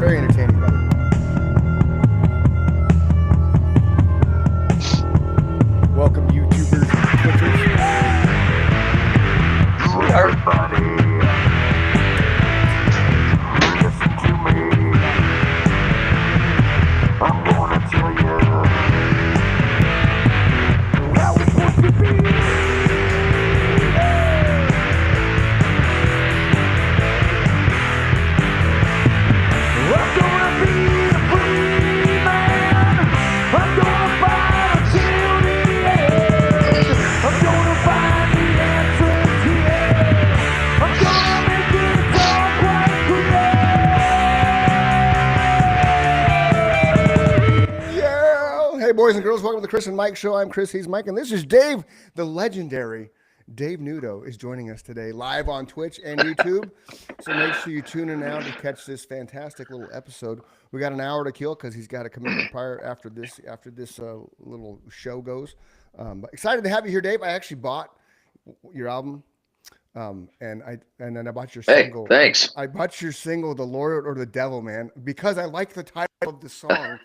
Very entertaining, brother. Welcome, YouTubers and Twitchers. Everybody, listen to me. I'm gonna tell you how it's supposed to be. I'm gonna be a free man. I'm gonna fight until the end. I'm gonna find the answers here. I'm gonna make it all quite clear. Yeah. Hey, boys and girls, welcome to the Chris and Mike Show. I'm Chris, he's Mike, and this is Dave, the legendary Dave Nudo is joining us today live on Twitch and YouTube. So make sure you tune in now to catch this fantastic little episode. We got an hour to kill because he's got a commitment prior after this little show goes. But excited to have you here, Dave. I actually bought your album, and then I bought your single. Thanks. I bought your single, "The Lord or the Devil," man, because I like the title of the song.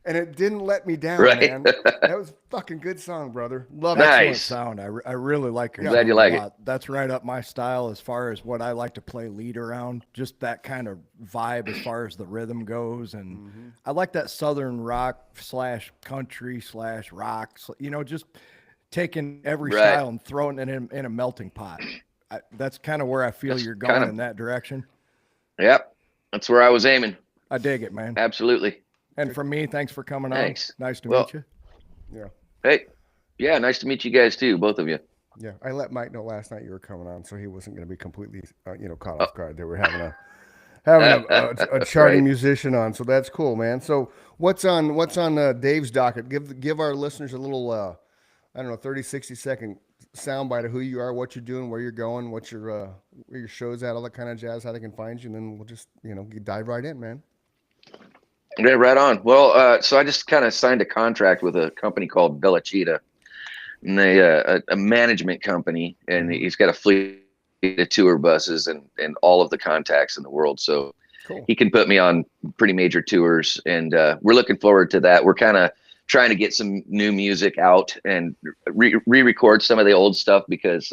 And it didn't let me down, Right. man. That was a fucking good song, brother. Love it. Excellent Nice. sound. I really like your I'm glad song you like a it. lot. That's right up my style as far as what I like to play lead around. Just that kind of vibe as far as the rhythm goes. And I like that southern rock / country / rock. You know, just taking every Right. style and throwing it in a melting pot. That's kind of where I feel That's you're going kind of- in that direction. Yep. That's where I was aiming. I dig it, man. Absolutely. And from me, thanks for coming Thanks. on. Nice to Well- meet you. Yeah. Hey. Yeah, nice to meet you guys too, both of you. Yeah. I let Mike know last night you were coming on, so he wasn't going to be completely, caught off guard. They were having a charting Right. musician on, so that's cool, man. So what's on Dave's docket? Give our listeners a little, 30, 60-second soundbite of who you are, what you're doing, where you're going, what where your show's at, all that kind of jazz, how they can find you, and then we'll just, dive right in, man. Yeah, right on. Well, so I just kind of signed a contract with a company called Velocita, and they a management company, and he's got a fleet of tour buses and all of the contacts in the world. So Cool. he can put me on pretty major tours, and we're looking forward to that. We're kind of trying to get some new music out and re-record some of the old stuff because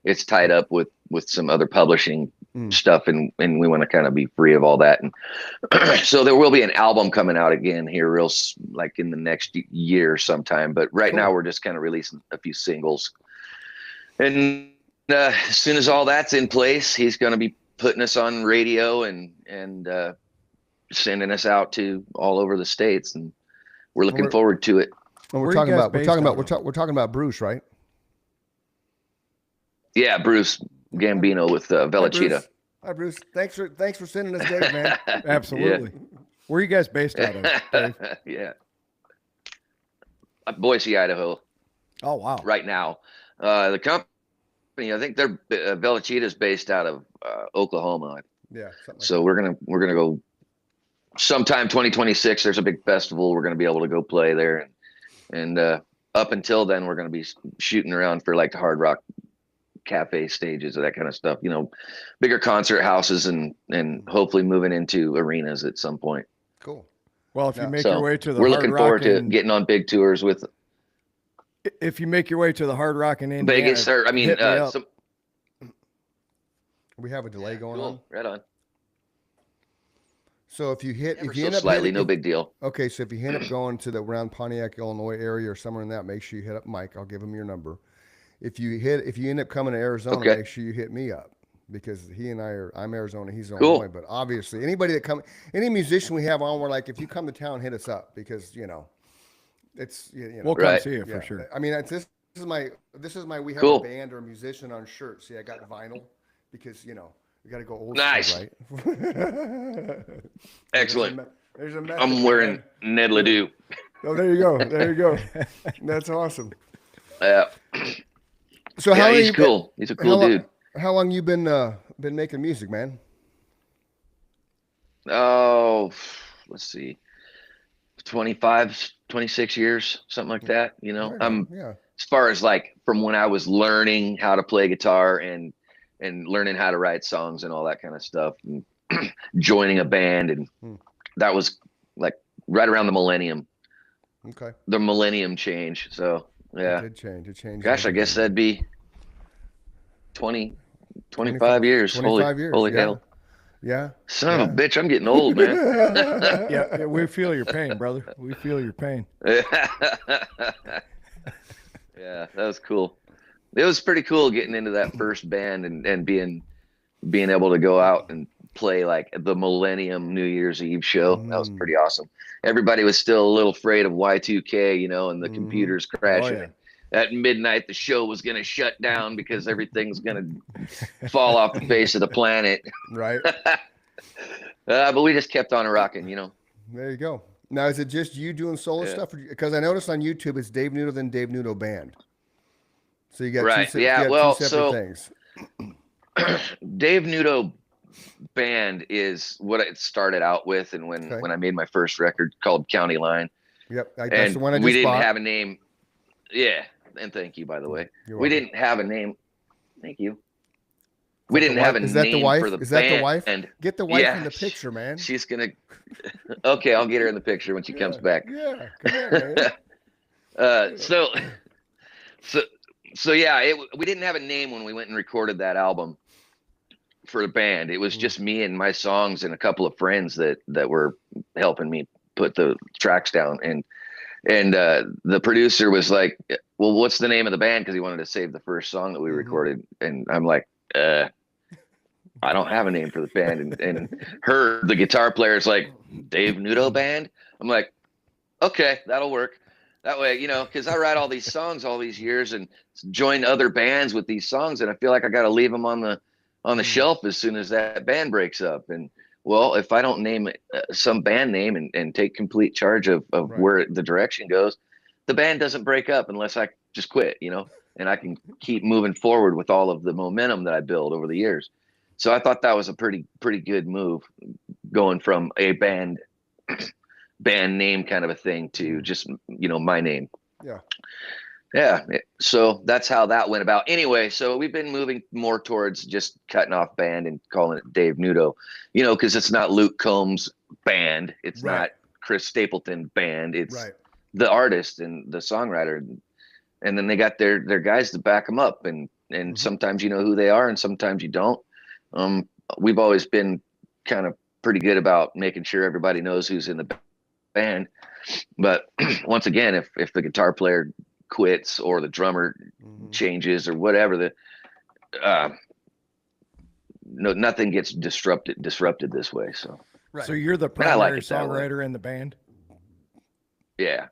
it's tied up with some other publishing stuff, and we want to kind of be free of all that. And so there will be an album coming out again here like in the next year sometime. But right now we're just kind of releasing a few singles. And as soon as all that's in place, he's going to be putting us on radio and sending us out to all over the States. And we're looking forward to it. And Where are you guys based out of? we're talking about Bruce, right? Yeah, Bruce Gambino with Velocita. Hi, Bruce. Thanks for sending us Dave, man. Absolutely. Where are you guys based out of, Dave? Yeah. Boise, Idaho, Oh, wow. right now. The company, I think they're Velocita is based out of Oklahoma. Yeah. Something like So we're gonna go sometime 2026. There's a big festival. We're gonna be able to go play there, and up until then, we're gonna be shooting around for like the Hard Rock Cafe stages or that kind of stuff. Bigger concert houses, and hopefully moving into arenas at some point. Cool. Well, if you Yeah. make So your way to the we're Hard looking Rock forward to in- getting on big tours with if you make your way to the Hard Rock in Indiana, Vegas. Or I mean, hit me up. We have a delay going on. cool. Right on. So if you Ever if you so end up slightly, hitting- no big deal. Okay, so if you end up going to the around Pontiac, Illinois area or somewhere in that, make sure you hit up Mike. I'll give him your number. If you end up coming to Arizona, Okay. make sure you hit me up because he and I'm Arizona, he's Cool. Illinois. But obviously, any musician we have on, we're like, if you come to town, hit us up because it's We'll come Right. see you yeah. for sure. I mean, this is my we have Cool. a band or a musician on shirts. See, I got vinyl because we got to go old Nice. school, right? Excellent. There's a method, I'm wearing man. Ned Ledoux. Oh, there you go. There you go. That's awesome. Yeah, So how long he's you cool. He's a cool dude. How long you been making music, man? Oh, let's see, 25, 26 years, something like that. Yeah. As far as like from when I was learning how to play guitar and learning how to write songs and all that kind of stuff, and joining a band and that was like right around the millennium change. So yeah, It did change. gosh, I guess that'd be 25 years. 25 years. Holy Yeah. hell. Yeah. Son of a bitch, I'm getting old, man. Yeah, we feel your pain, brother. We feel your pain. Yeah, that was cool. It was pretty cool getting into that first band and being able to go out and play like the Millennium New Year's Eve show. That was pretty awesome. Everybody was still a little afraid of Y2K, and the computers crashing. Oh, yeah. At midnight, the show was going to shut down because everything's going to fall off the face of the planet. Right. But we just kept on rocking, There you go. Now, is it just you doing solo stuff? Because I noticed on YouTube it's Dave Nudo, then Dave Nudo Band. So you got Right. two, Yeah. you got Well, two separate things. Dave Nudo Band is what it started out with, and when I made my first record called County Line. Yep. That's And the one I just we didn't bought. have a name. Yeah. And thank you, by the way. You're We welcome. didn't have a name. Thank you. We didn't The have a wife? Is that the name wife? for the Is that band. the wife? Get the wife in the Yeah, picture, man. She's gonna. Okay, I'll get her in the picture when she comes back. Yeah. Come on, man. So yeah, we didn't have a name when we went and recorded that album for the band. It was just me and my songs and a couple of friends that were helping me put the tracks down. And the producer was like, "Well, what's the name of the band?" Because he wanted to save the first song that we recorded. And I'm like, I don't have a name for the band. And the guitar player is like, Dave Nudo Band. I'm like, okay, that'll work. That way, because I write all these songs all these years and join other bands with these songs, and I feel like I got to leave them on the shelf as soon as that band breaks up. And well, if I don't name some band name and take complete charge of Right. where the direction goes, the band doesn't break up unless I just quit, and I can keep moving forward with all of the momentum that I build over the years. So I thought that was a pretty good move, going from a band name kind of a thing to just, my name. Yeah. Yeah. So that's how that went about. Anyway, so we've been moving more towards just cutting off band and calling it Dave Nudo, because it's not Luke Combs Band. It's Right. not Chris Stapleton Band. It's Right. the artist and the songwriter. And then they got their guys to back them up. And sometimes you know who they are and sometimes you don't. We've always been kind of pretty good about making sure everybody knows who's in the band. But once again, if the guitar player quits or the drummer changes or whatever, nothing gets disrupted this way. So Right. So you're the And I like primary it that way. songwriter in the band? yeah.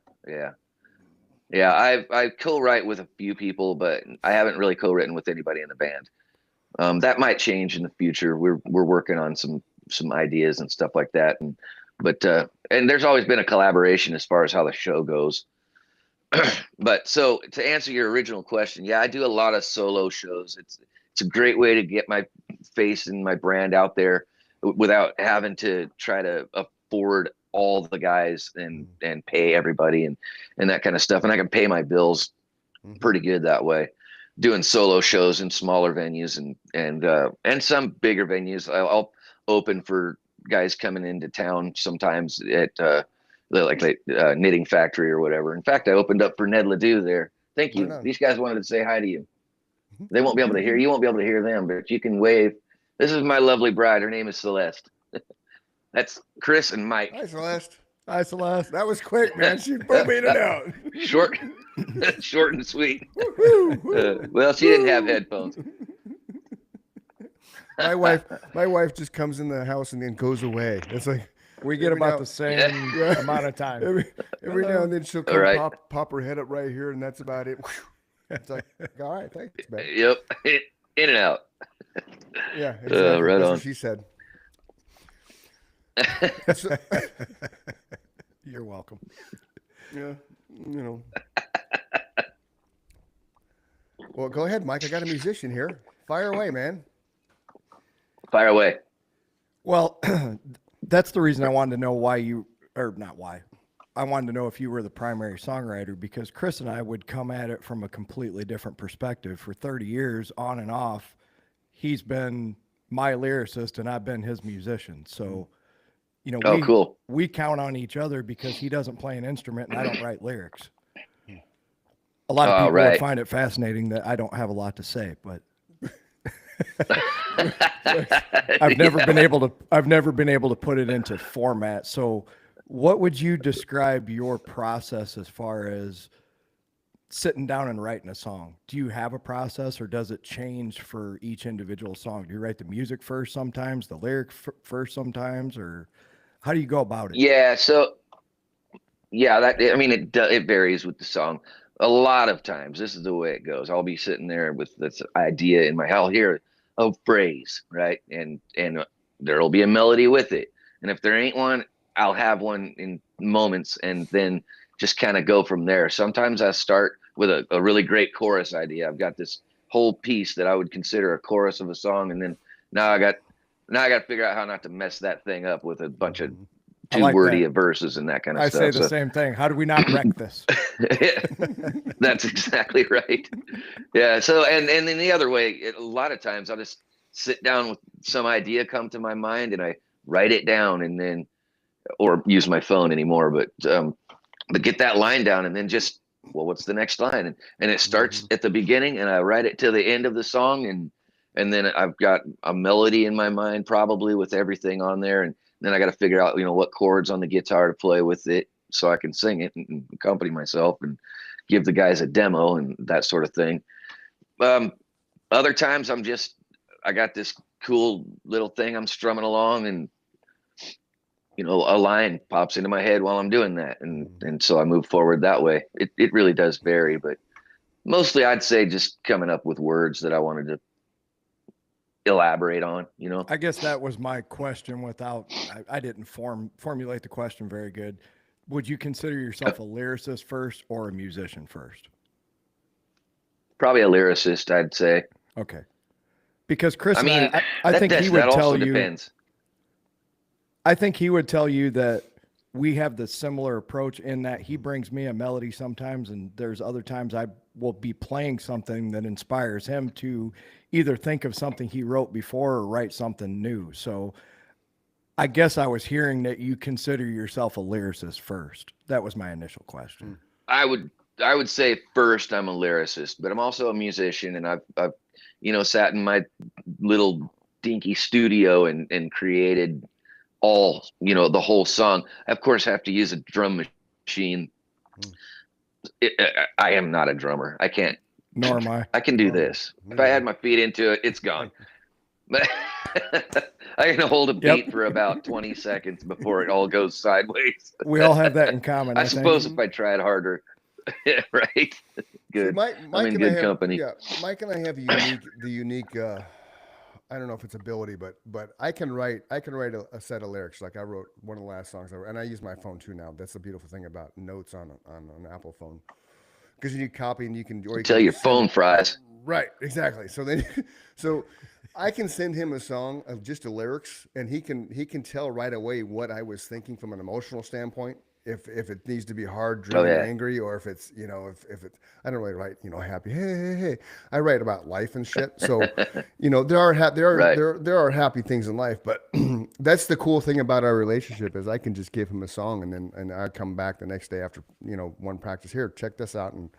I co-write with a few people, but I haven't really co-written with anybody in the band. That might change in the future. We're working on some ideas and stuff like that. But there's always been a collaboration as far as how the show goes. But so to answer your original question, yeah, I do a lot of solo shows. It's a great way to get my face and my brand out there without having to try to afford all the guys and pay everybody and that kind of stuff. And I can pay my bills pretty good that way, doing solo shows in smaller venues and some bigger venues. I'll open for guys coming into town sometimes at Knitting Factory or whatever. In fact, I opened up for Ned Ledoux there. Thank you. Right on. These guys wanted to say hi to you. They won't be able to hear you. Won't be able to hear them, but you can wave. This is my lovely bride. Her name is Celeste. That's Chris and Mike. Hi, Celeste. Hi, Celeste. That was quick, man. She put me in and out. Short and sweet. Well, she didn't have headphones. My wife just comes in the house and then goes away. It's like We get Every about now- the same Yeah. amount of time. every now and then she'll come All right. pop her head up right here, and that's about it. It's like, all right, thanks, man. Yep. In and out. Yeah, exactly. right That's on. what she said. So- You're welcome. yeah, Well, go ahead, Mike. I got a musician here. Fire away, man. Fire away. Well, that's the reason I wanted to know why you, or not why. I wanted to know if you were the primary songwriter, because Chris and I would come at it from a completely different perspective. For 30 years, on and off, he's been my lyricist and I've been his musician. So, you know, Oh, cool. we count on each other because he doesn't play an instrument and I don't write lyrics. A lot of Oh, people would right. find it fascinating that I don't have a lot to say, but I've never been able to put it into format. So what would you describe your process as far as sitting down and writing a song? Do you have a process, or does it change for each individual song? Do you write the music first sometimes, the lyric first sometimes, or how do you go about it? Yeah. So yeah, it varies with the song. A lot of times, this is the way it goes. I'll be sitting there with this idea in my head. I'll hear a phrase, right, and there'll be a melody with it. And if there ain't one, I'll have one in moments, and then just kind of go from there. Sometimes I start with a really great chorus idea. I've got this whole piece that I would consider a chorus of a song, and then now I got to figure out how not to mess that thing up with a bunch of too wordy of verses and that kind of stuff. I say the same thing. How do we not wreck this? That's exactly right. Yeah. So, and then the other way, a lot of times I'll just sit down with some idea come to my mind and I write it down, and then, or use my phone anymore, but get that line down, and then just, well, what's the next line? And it starts at the beginning, and I write it to the end of the song. And then I've got a melody in my mind, probably with everything on there. And then I got to figure out, what chords on the guitar to play with it so I can sing it and accompany myself and give the guys a demo and that sort of thing. Other times I got this cool little thing I'm strumming along, and a line pops into my head while I'm doing that. And so I move forward that way. It really does vary, but mostly I'd say just coming up with words that I wanted to elaborate on, I guess that was my question without, I didn't formulate the question very good. Would you consider yourself a lyricist first or a musician first? Probably a lyricist, I'd say. Okay. Because Chris, I think he would tell you, depends. I think he would tell you that we have the similar approach in that he brings me a melody sometimes, and there's other times I will be playing something that inspires him to either think of something he wrote before or write something new. So I guess I was hearing that you consider yourself a lyricist first. That was my initial question. I would say first I'm a lyricist, but I'm also a musician, and I've sat in my little dinky studio and created all, the whole song. I, of course, have to use a drum machine. I am not a drummer. I can't. Nor am I. I can do this. If I add my feet into it, it's gone. But I can hold a beat for about 20 seconds before it all goes sideways. We all have that in common. I suppose if I tried harder. Right. Good. Mike I'm in good company. Yeah, Mike and I have the unique. I don't know if it's ability, but I can write a set of lyrics. Like I wrote one of the last songs, and I use my phone too now. That's the beautiful thing about notes on an Apple phone, because you copy and you can tell your phone fries. Right, exactly. So I can send him a song of just the lyrics, and he can tell right away what I was thinking from an emotional standpoint. If it needs to be hard, driven, angry, or if it's if it's, I don't really write happy. Hey. I write about life and shit. So there are happy things in life, but that's the cool thing about our relationship is I can just give him a song, and I come back the next day after one practice, here, check this out, and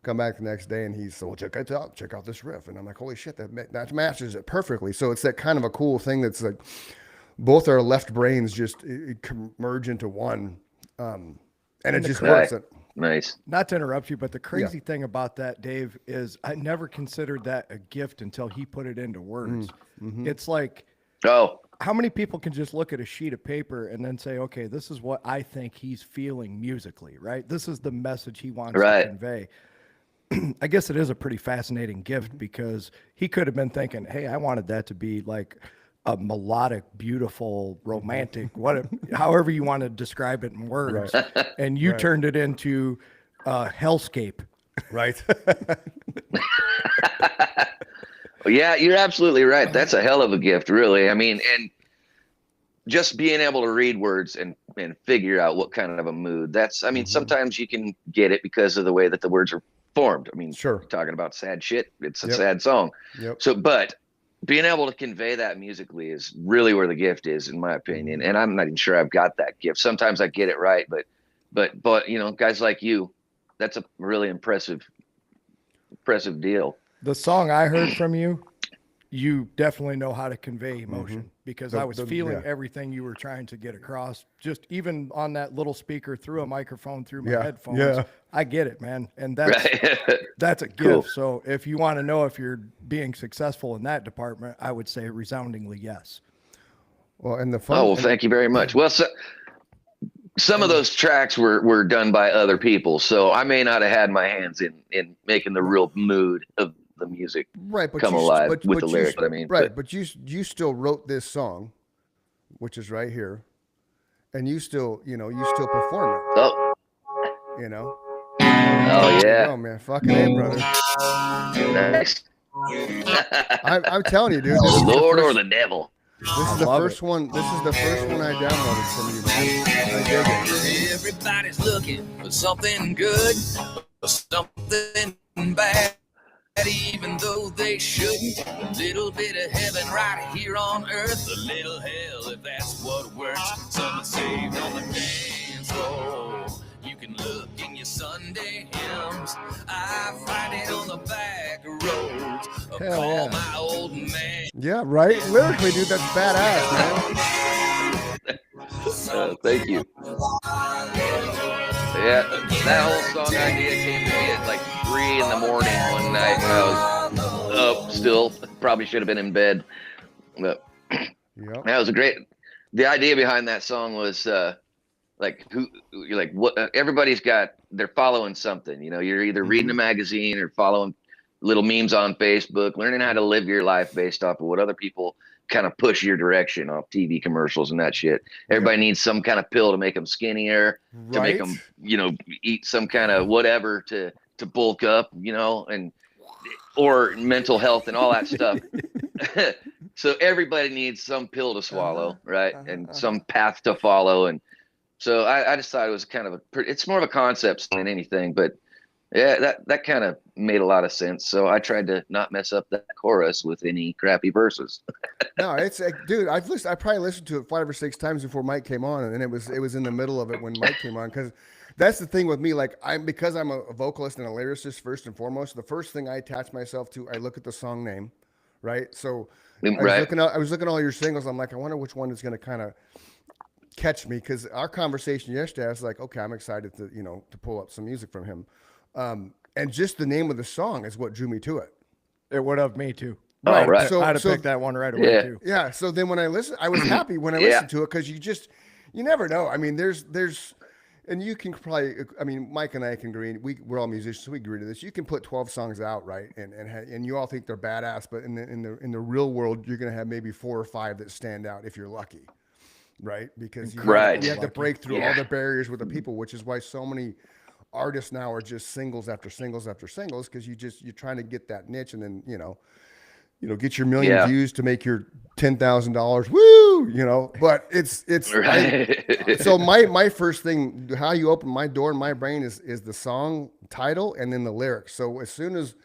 come back the next day, and he's so, well, check out this riff, and I'm like, holy shit, that matches it perfectly. So it's that kind of a cool thing that's like both our left brains just it merge into one. And it just works. Nice. Not to interrupt you, but the crazy thing about that, Dave, is I never considered that a gift until he put it into words. Mm-hmm. It's like, how many people can just look at a sheet of paper and then say, okay, this is what I think he's feeling musically, right? This is the message he wants to convey. I guess it is a pretty fascinating gift, because he could have been thinking, hey, I wanted that to be like a melodic, beautiful, romantic, however you want to describe it in words. Right. And you turned it into a hellscape. Right. Yeah, you're absolutely right. That's a hell of a gift, really. I mean, and just being able to read words and figure out what kind of a mood sometimes you can get it because of the way that the words are formed. I mean, sure. Talking about sad shit, it's a sad song. Yep. So, but being able to convey that musically is really where the gift is, in my opinion. And I'm not even sure I've got that gift. Sometimes I get it right, but you know, guys like you, that's a really impressive deal. The song I heard from you, you definitely know how to convey emotion because I was feeling everything you were trying to get across. Just even on that little speaker through a microphone through my headphones. Yeah. I get it, man. And that's that's a gift. Cool. So if you want to know if you're being successful in that department, I would say resoundingly yes. Well, and the fun. Oh, well, thank you very much. Well, some of those tracks were done by other people, so I may not have had my hands in making the real mood of the music come alive with the lyrics. But I mean, but you still wrote this song, which is right here, and you still perform it. Oh, you know. Oh yeah. Oh man, fucking A, brother. Nice. I'm telling you, dude. The Lord or the devil. This is the first one. This is the first one I downloaded from you, man. I dig it. Everybody's looking for something good, or something bad. Even though they shouldn't, a little bit of heaven right here on earth, a little hell if that's what works. Something saved on the dance floor. You can look in your Sunday hymns. I find it on the back roads. Call my old man. Yeah, right. Lyrically, dude, that's badass, man. Thank you. Yeah, that whole song idea came to me at like 3 in the morning one night when I was up still. Probably should have been in bed. But that was a great. The idea behind that song was everybody's they're following something. You know, you're either reading a magazine or following little memes on Facebook, learning how to live your life based off of what other people kind of push your direction off TV commercials and that shit. Everybody needs some kind of pill to make them skinnier, to make them, eat some kind of whatever to bulk up, or mental health and all that stuff. So everybody needs some pill to swallow, right? And some path to follow. And so I decided it was kind of it's more of a concept than anything, but yeah, that kind of made a lot of sense. So I tried to not mess up that chorus with any crappy verses. No, it's dude. I probably listened to it 5 or 6 times before Mike came on, and it was in the middle of it when Mike came on. Because that's the thing with me. Like because I'm a vocalist and a lyricist first and foremost. The first thing I attach myself to, I look at the song name, right? So I was looking at all your singles. I'm like, I wonder which one is going to kind of catch me. Because our conversation yesterday, I was like, okay, I'm excited to pull up some music from him. And just the name of the song is what drew me to it. It would have me too. Right. Right. So I'd have picked that one right away too. Yeah. So then when I listened, I was happy when I listened to it because you never know. I mean, there's, and you can probably, I mean, Mike and I can agree. We're all musicians, so we agree to this. You can put 12 songs out, right? And you all think they're badass, but in the real world, you're going to have maybe 4 or 5 that stand out if you're lucky, right? Because you have to break through all the barriers with the people, which is why so many artists now are just singles after singles after singles because you're trying to get that niche and then get your million views to make your $10,000. Woo, but it's right. So my first thing, how you open my door in my brain is the song title and then the lyrics. So as soon as,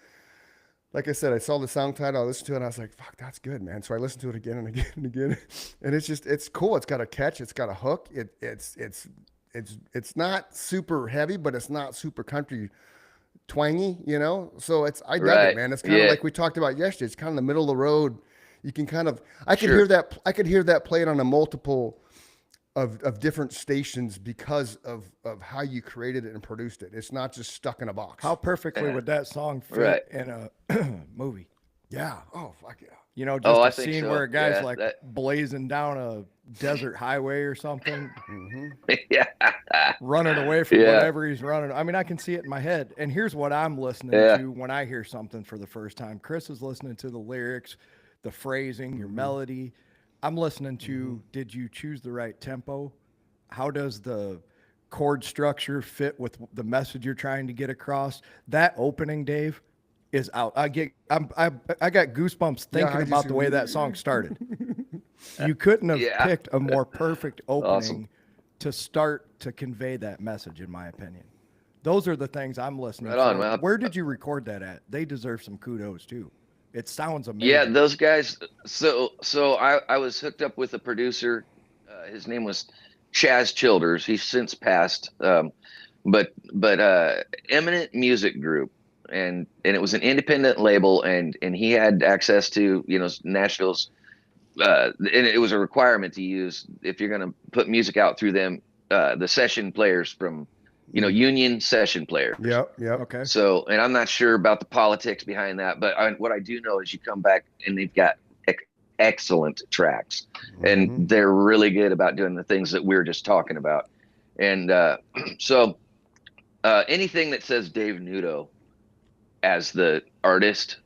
like I said, I saw the song title, I listened to it and I was like, fuck, that's good, man. So I listened to it again and again and again. And it's cool. It's got a catch. It's got a hook. It's not super heavy, but it's not super country twangy, So I dug it, man. It's kind of like we talked about yesterday. It's kind of the middle of the road. You can I could hear that played on a multiple of different stations because of how you created it and produced it. It's not just stuck in a box. How perfectly would that song fit in a movie? Yeah. Oh, fuck yeah. Just a scene where a guy's blazing down a desert highway or something. Running away from whatever he's running. I mean, I can see it in my head. And here's what I'm listening to when I hear something for the first time. Chris is listening to the lyrics, the phrasing, your melody. I'm listening to, did you choose the right tempo? How does the chord structure fit with the message you're trying to get across? That opening, Dave, is out. I got goosebumps thinking about the way that song started. You couldn't have picked a more perfect opening to start to convey that message, in my opinion. Those are the things I'm listening to. Where did you record that at? They deserve some kudos too. It sounds amazing. Yeah, those guys. So I was hooked up with a producer. His name was Chaz Childers. He's since passed. But Eminent Music Group, and it was an independent label, and he had access to Nashville's. And it was a requirement to use if you're going to put music out through them. The session players from, union session players. Yep. Okay. So, and I'm not sure about the politics behind that, but what I do know is you come back and they've got excellent tracks, and they're really good about doing the things that we're just talking about. And so anything that says Dave Nudo as the artist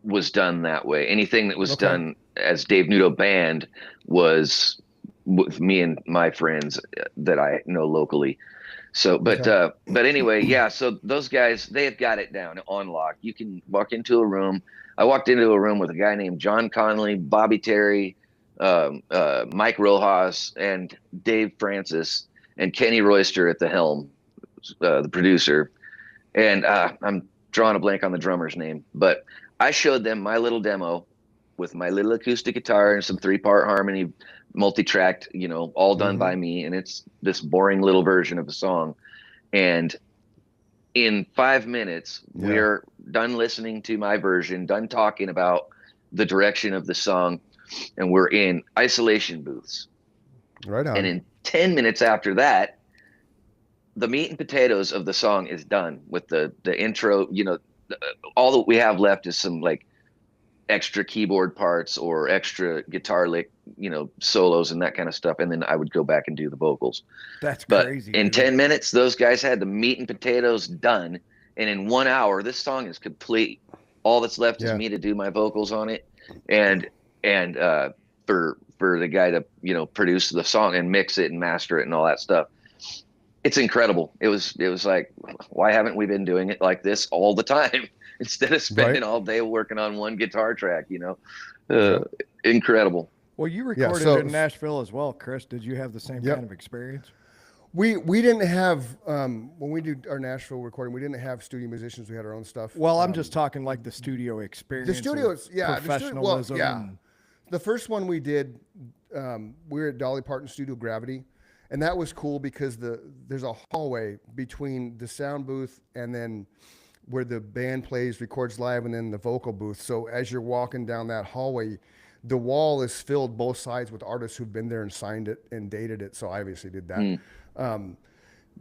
was done that way. Anything that was done as Dave Nudo Band was with me and my friends that I know locally. So, but anyway, yeah. So those guys, they have got it down on lock. You can walk into a room. I walked into a room with a guy named John Conley, Bobby Terry, Mike Rojas, and Dave Francis, and Kenny Royster at the helm, the producer. And I'm drawing a blank on the drummer's name, but I showed them my little demo with my little acoustic guitar and some 3-part harmony, multi-tracked, all done by me. And it's this boring little version of a song. And in 5 minutes, we're done listening to my version, done talking about the direction of the song, and we're in isolation booths. Right on. And in 10 minutes after that, the meat and potatoes of the song is done with the intro. All that we have left is some like extra keyboard parts or extra guitar lick, solos and that kind of stuff. And then I would go back and do the vocals. That's But crazy. in dude. 10 minutes, those guys had the meat and potatoes done. And in 1 hour, this song is complete. All that's left is me to do my vocals on it. And for the guy to, produce the song and mix it and master it and all that stuff. It's incredible. It was like, why haven't we been doing it like this all the time instead of spending all day working on one guitar track, incredible. Well, you recorded in Nashville as well, Chris. Did you have the same kind of experience? We didn't have when we do our Nashville recording, we didn't have studio musicians. We had our own stuff. Well, I'm just talking like the studio experience. The studio is professionalism. The first one we did, we were at Dolly Parton Studio Gravity, and that was cool because there's a hallway between the sound booth and then where the band plays, records live, and then the vocal booth. So as you're walking down that hallway, the wall is filled both sides with artists who've been there and signed it and dated it. So I obviously did that.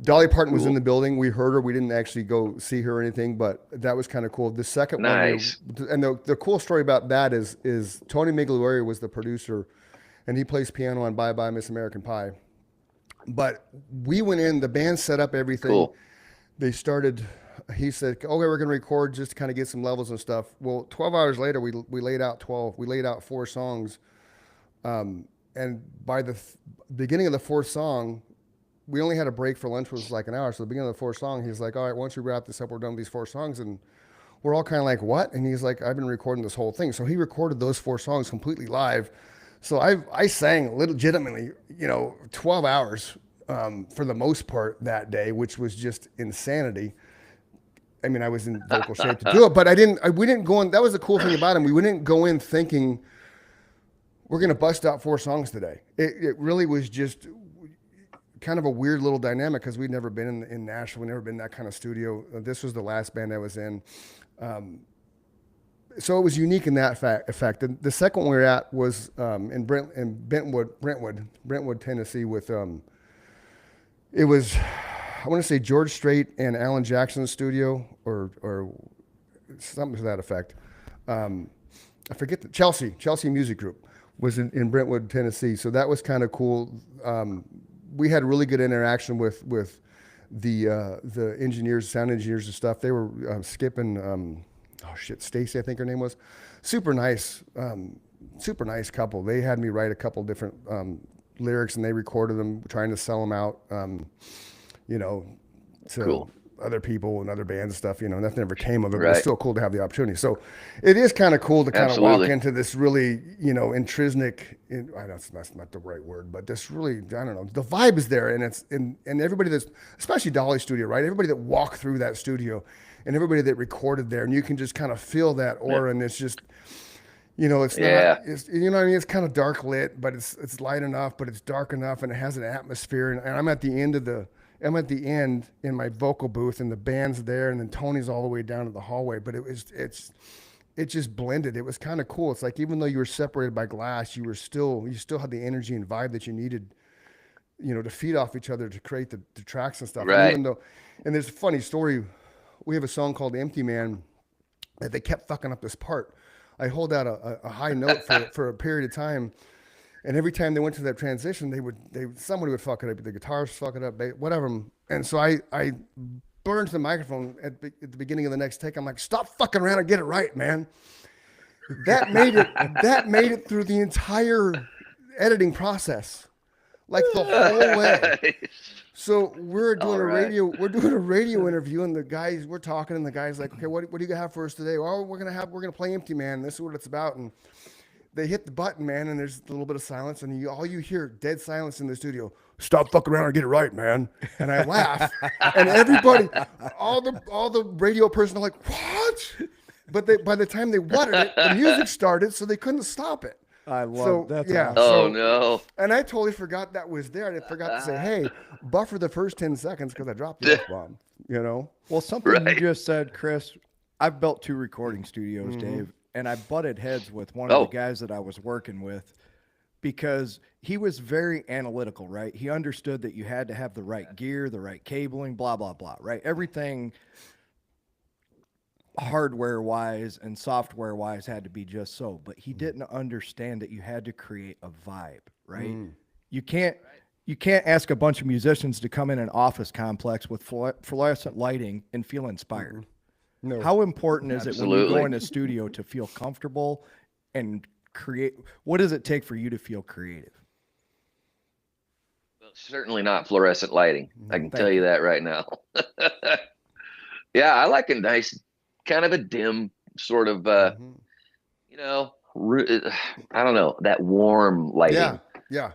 Dolly Parton was in the building. We heard her. We didn't actually go see her or anything, but that was kind of cool. The second one, and the cool story about that is Tony Migliore was the producer, and he plays piano on Bye Bye Miss American Pie. But we went in, the band set up everything. Cool. They started, he said, okay, we're going to record just to kind of get some levels and stuff. Well, 12 hours later, we laid out 4 songs. And by the beginning of the 4th song, we only had a break for lunch, was like an hour. So the beginning of the 4th song, he's like, all right, once we wrap this up, we're done with these 4 songs. And we're all kind of like, what? And he's like, I've been recording this whole thing. So he recorded those 4 songs completely live. So I sang legitimately, 12 hours for the most part that day, which was just insanity. I mean, I was in vocal shape to do it, but we didn't go in. That was the cool thing about him. We didn't go in thinking we're going to bust out 4 songs today. It really was just kind of a weird little dynamic because we'd never been in Nashville. We'd never been in that kind of studio. This was the last band I was in. So it was unique in that effect. And the second one we were at was in Brentwood, Tennessee with, it was, I want to say George Strait and Alan Jackson's studio or something to that effect. I forget the Chelsea Music Group was in Brentwood, Tennessee. So that was kind of cool. We had really good interaction with the engineers, sound engineers and stuff. They were skipping, Stacy, I think her name was. Super nice couple. They had me write a couple different lyrics and they recorded them, trying to sell them out, to other people and other bands and stuff. Nothing ever came of it, but it's still cool to have the opportunity. So it is kind of cool to kind of walk into this really, intrinsic, that's not the right word, but this really, I don't know, the vibe is there, and it's and everybody that's, especially Dolly Studio, right? Everybody that walked through that studio and everybody that recorded there, and you can just kind of feel that aura, and it's just, it's Yeah. not, it's, you know what I mean? It's kind of dark lit, but it's light enough, but it's dark enough, and it has an atmosphere. And I'm at the end in my vocal booth, and the band's there, and then Tony's all the way down to the hallway. But it just blended. It was kind of cool. It's like, even though you were separated by glass, you still had the energy and vibe that you needed, to feed off each other to create the tracks and stuff. Right. And there's a funny story. We have a song called Empty Man that they kept fucking up this part. I hold out a high note for a period of time, and every time they went to that transition, somebody would fuck it up. The guitars fuck it up, whatever. And so I burned the microphone at the beginning of the next take. I'm like, stop fucking around and get it right, man. That made it through the entire editing process, like the whole way. So we're doing a radio interview, and we're talking, and the guy's like, okay, what do you have for us today? Well, we're gonna play Empty Man. This is what it's about. And they hit the button, man, and there's a little bit of silence, and all you hear, dead silence in the studio. Stop fucking around and get it right, man. And I laugh, and everybody, all the radio person are like, what? But by the time they wanted it, the music started, so they couldn't stop it. I love that. Yeah. Oh no. And I totally forgot that was there. I forgot to say, hey, buffer the first 10 seconds because I dropped the F-bomb, Well, something Right. you just said, Chris, I've built 2 recording studios, Dave, and I butted heads with one of the guys that I was working with because he was very analytical, right? He understood that you had to have the right gear, the right cabling, blah, blah, blah, right? Everything hardware wise and software wise had to be just so, but he didn't understand that you had to create a vibe, right? You can't ask a bunch of musicians to come in an office complex with fluorescent lighting and feel inspired. No. How important is it when you Absolutely. go in a studio to feel comfortable and create? What does it take for you to feel creative? Certainly not fluorescent lighting. I can Thank tell you that right now. Yeah, I like a nice, kind of a dim sort of, I don't know, that warm lighting. Yeah.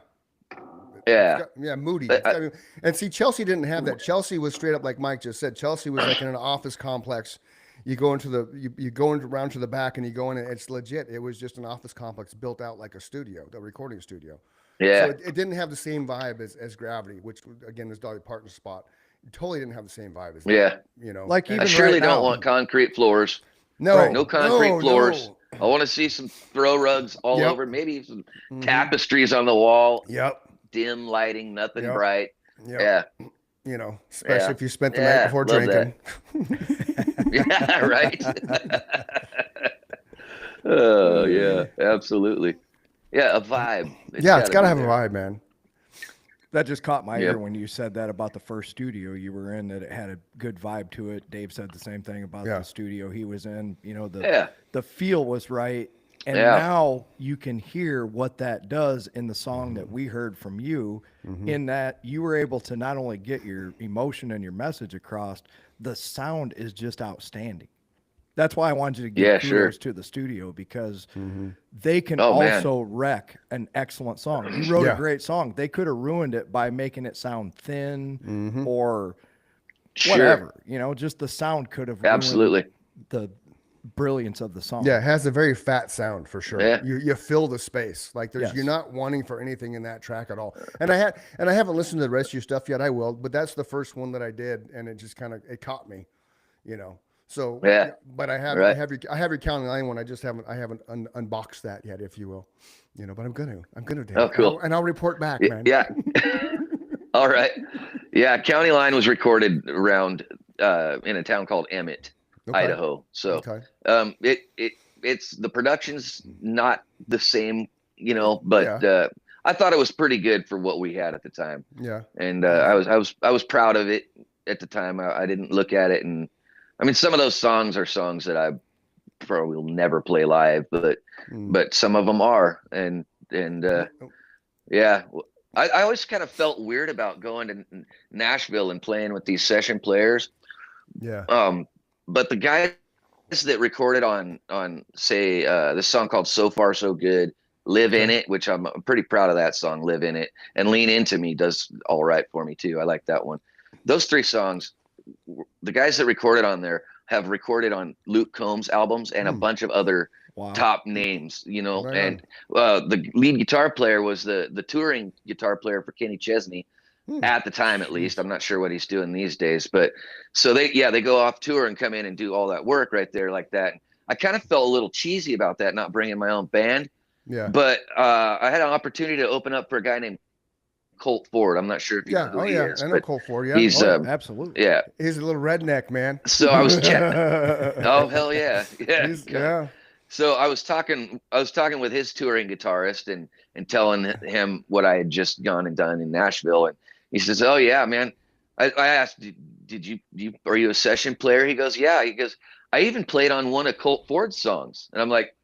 Yeah. Moody. I- And see, Chelsea didn't have that. Chelsea was straight up like Mike just said. Chelsea was like in an office complex. You go around to the back, and you go in, and it's legit. It was just an office complex built out like a studio, the recording studio. Yeah. So it didn't have the same vibe as Gravity, which again is Dolly Parton's spot. It totally didn't have the same vibe as Yeah. that, Like And- I even surely right don't now. want concrete floors. no, No concrete floors. no. I want to see some throw rugs all Yep. over, maybe some tapestries on the wall, Yep. dim lighting, nothing Yep. bright. Yep. Yeah. Especially Yeah. if you spent the Yeah, night before love drinking. Yeah, right. Oh yeah, absolutely. Yeah, a vibe. It's gotta got to be have a there. vibe, man. That just caught my Yep. ear when you said that about the first studio you were in, that it had a good vibe to it. Dave said the same thing about Yeah. the studio he was in. Yeah. The feel was right. And Yeah. now you can hear what that does in the song that we heard from you, in that you were able to not only get your emotion and your message across, the sound is just outstanding. That's why I wanted you to give Yeah, sure. kudos to the studio, because they can Oh, man. also wreck an excellent song. You wrote Yeah. a great song. They could have ruined it by making it sound thin or Sure. whatever. Just the sound could have ruined Absolutely. the brilliance of the song. Yeah, it has a very fat sound for sure. Yeah. You fill the space. Like Yes. you're not wanting for anything in that track at all. And I haven't listened to the rest of your stuff yet. I will, but that's the first one that I did, and it just it caught me, So Yeah. but I have Right. I have your County Line one. I haven't unboxed that yet, if you will. But I'm gonna do Oh, it. cool. And I'll report back, Y- man. Yeah. All right. Yeah, County Line was recorded around in a town called Emmett, Okay. Idaho. So Okay. it's the production's not the same, but I thought it was pretty good for what we had at the time. Yeah. And I was proud of it at the time. I didn't look at it, and I mean, some of those songs are songs that I probably will never play live, but some of them are, and yeah, I always kind of felt weird about going to Nashville and playing with these session players. Yeah. But the guys that recorded on say this song called "So Far So Good," "Live in It," which I'm pretty proud of that song, "Live in It," and "Lean Into Me" does all right for me too. I like that one. Those 3 songs, the guys that recorded on there have recorded on Luke Combs albums and a bunch of other Wow. top names, you know. Right and the lead guitar player was the touring guitar player for Kenny Chesney at the time, at least. I'm not sure what he's doing these days, but so they go off tour and come in and do all that work right there like that. I kind of felt a little cheesy about that, not bringing my own band. Yeah. But I had an opportunity to open up for a guy named Colt Ford. I'm not sure if you know who he is, I know but Colt Ford. Yeah. he's Absolutely. yeah. He's a little redneck, man. So I was checking. Oh hell yeah, yeah. Yeah. So I was talking with his touring guitarist and telling him what I had just gone and done in Nashville, and he says, "Oh yeah, man." I asked, are you a session player? He goes, "Yeah." He goes, "I even played on one of Colt Ford's songs," and I'm like,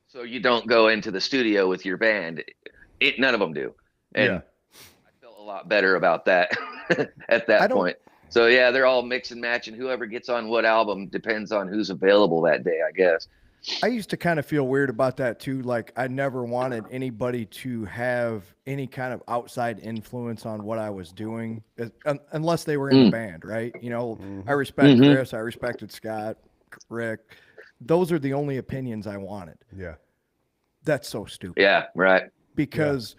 "So you don't go into the studio with your band?" None of them do, and I felt a lot better about that at that point. So yeah, they're all mix and match, and whoever gets on what album depends on who's available that day, I guess. I used to kind of feel weird about that too. Like I never wanted anybody to have any kind of outside influence on what I was doing, unless they were in the band, right? You know, I respect Chris, I respected Scott, Rick. Those are the only opinions I wanted. Yeah. That's so stupid. Yeah, right. Because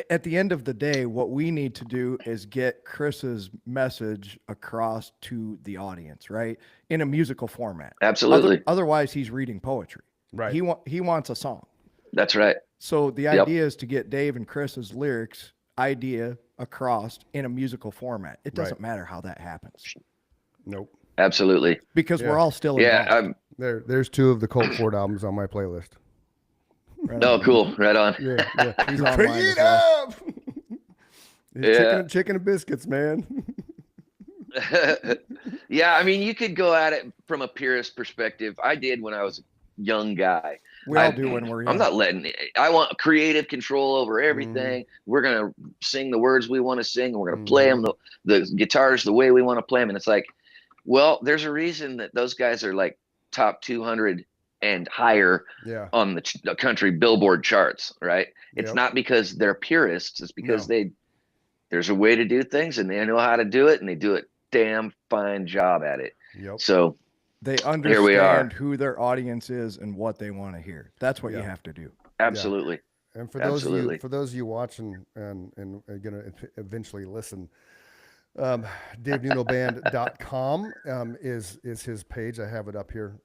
at the end of the day, what we need to do is get Chris's message across to the audience, right? In a musical format. Absolutely. Otherwise, he's reading poetry. Right. He wants a song. That's right. So the idea is to get Dave and Chris's lyrics idea across in a musical format. It doesn't matter how that happens. Nope. Absolutely. Because we're all still involved. There's 2 of the Colt Ford albums on my playlist. Right Oh, on. cool. Right on. Yeah. He's on Bring mine it as well. up. Chicken and biscuits, man. Yeah, I mean, you could go at it from a purist perspective. I did when I was a young guy. We all do when we're young. I'm not letting I want creative control over everything. We're going to sing the words we want to sing. And we're going to play them, the guitars, the way we want to play them. And it's like, well, there's a reason that those guys are like top 200 and higher on the country Billboard charts, right? It's not because they're purists. It's because there's a way to do things and they know how to do it and they do a damn fine job at it. So they here we are. understand who their audience is and what they want to hear. That's what you have to do. Absolutely. And for those of you watching and are going to eventually listen, DaveNunoBand.com is his page. I have it up here.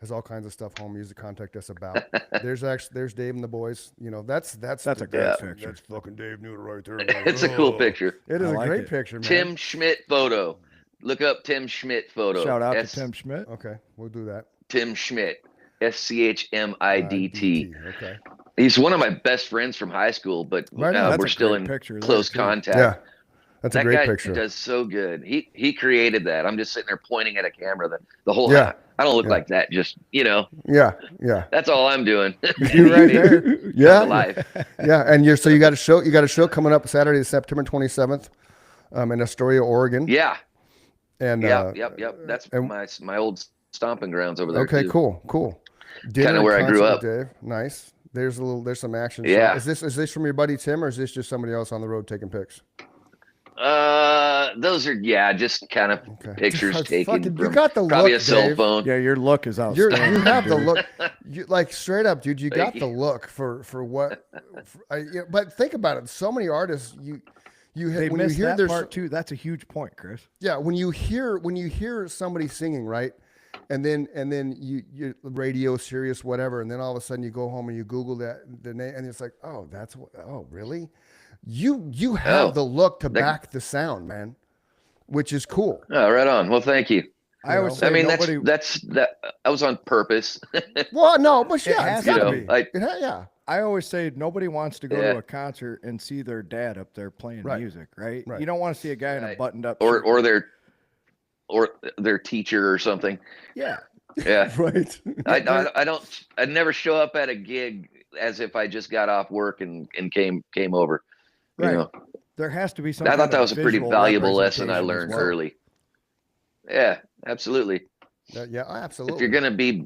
Has all kinds of stuff, home music, contact us about. There's Dave and the boys. You know, that's a great picture. That's fucking Dave Nuno right there. It's a cool picture. It is I a like great it. picture, man. Tim Schmidt photo. Look up Tim Schmidt photo. Shout out to Tim Schmidt. Okay, we'll do that. Tim Schmidt. SCHMIDT. Okay. He's one of my best friends from high school, but That's we're a still great in picture there, close too. contact. Yeah. That's a That great guy picture. does so good. He created that. I'm just sitting there pointing at a camera the whole Yeah. I don't look like that. Just, Yeah. that's all I'm doing. You right there. Yeah. Life. Yeah. And you got a show coming up Saturday, September 27th, in Astoria, Oregon. Yeah. And Yep. That's and- my old stomping grounds over there. okay, too. cool. Dinner Kinda where and I grew concert up. with Dave. Nice. There's some action. Yeah. Is this from your buddy Tim, or is this just somebody else on the road taking pics? Those are just kind of pictures God, taken fucking- you from got the probably look, a cell Dave. phone. Yeah, your look is You outstanding. have the dude. look, like straight up, dude. You got Thank the look for what. But think about it. So many artists, you They when you missed hear that their part too. That's a huge point, Chris. yeah, when you hear somebody singing, right, and then you radio, Sirius, whatever, and then all of a sudden you go home and you Google the name, and it's like, oh, that's what. Oh, really? You have the look to back the sound, man, which is cool. Oh, right on. Well, thank you. I always say I mean, nobody. that's that was on purpose. Well, no, but yeah, has it's to gotta be. be. Yeah. I always say nobody wants to go Yeah. to a concert and see their dad up there playing Right. music, right? Right. You don't want to see a guy in a Right. buttoned up or shirt. or their teacher or something. Yeah. Yeah. Right. I never show up at a gig as if I just got off work and came over. Right. You know, There has to be some. I kind thought that of was a pretty visual valuable lesson I representation as learned well. early. Yeah, absolutely. Yeah, absolutely. If you're gonna be